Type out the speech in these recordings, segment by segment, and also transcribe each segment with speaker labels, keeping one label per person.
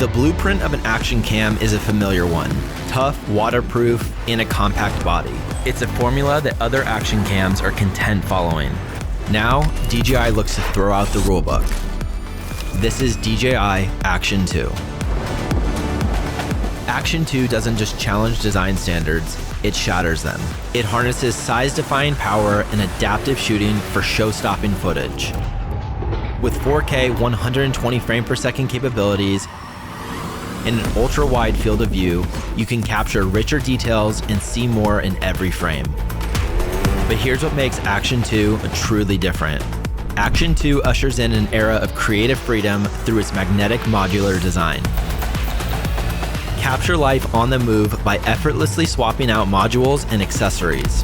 Speaker 1: The blueprint of an action cam is a familiar one: tough, waterproof, and a compact body. It's a formula that other action cams are content following. Now, DJI looks to throw out the rulebook. This is DJI ACTION 2. ACTION 2 doesn't just challenge design standards, it shatters them. It harnesses size-defying power and adaptive shooting for show-stopping footage. With 4K 120 frame per second capabilities and an ultra-wide field of view, you can capture richer details and see more in every frame. But here's what makes ACTION 2 truly different. ACTION 2 ushers in an era of creative freedom through its magnetic modular design. Capture life on the move by effortlessly swapping out modules and accessories.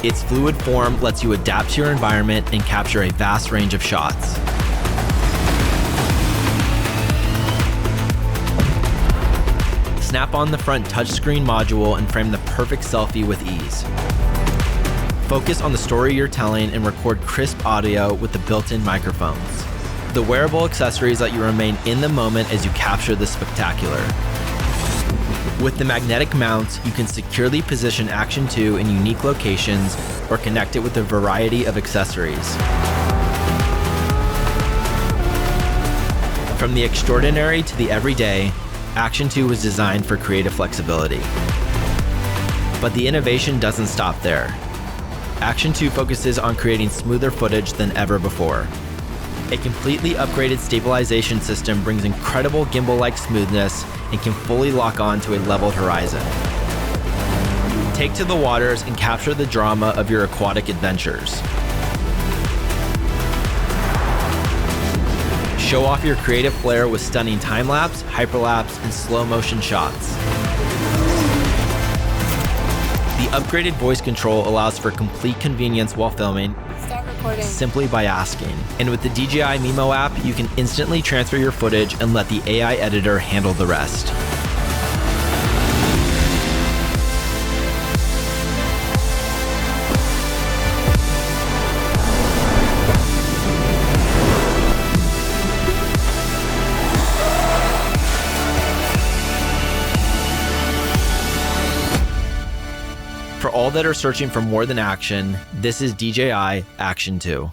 Speaker 1: Its fluid form lets you adapt to your environment and capture a vast range of shots. Snap on the front touchscreen module and frame the perfect selfie with ease. Focus on the story you're telling and record crisp audio with the built-in microphones. The wearable accessories let you remain in the moment as you capture the spectacular. With the magnetic mounts, you can securely position ACTION 2 in unique locations or connect it with a variety of accessories. From the extraordinary to the everyday, ACTION 2 was designed for creative flexibility. But the innovation doesn't stop there. ACTION 2 focuses on creating smoother footage than ever before. A completely upgraded stabilization system brings incredible gimbal-like smoothness and can fully lock on to a leveled horizon. Take to the waters and capture the drama of your aquatic adventures. Show off your creative flair with stunning time-lapse, hyperlapse, and slow-motion shots. The upgraded voice control allows for complete convenience while filming, simply by asking. And with the DJI Mimo app, you can instantly transfer your footage and let the AI editor handle the rest. For all that are searching for more than action, this is DJI ACTION 2.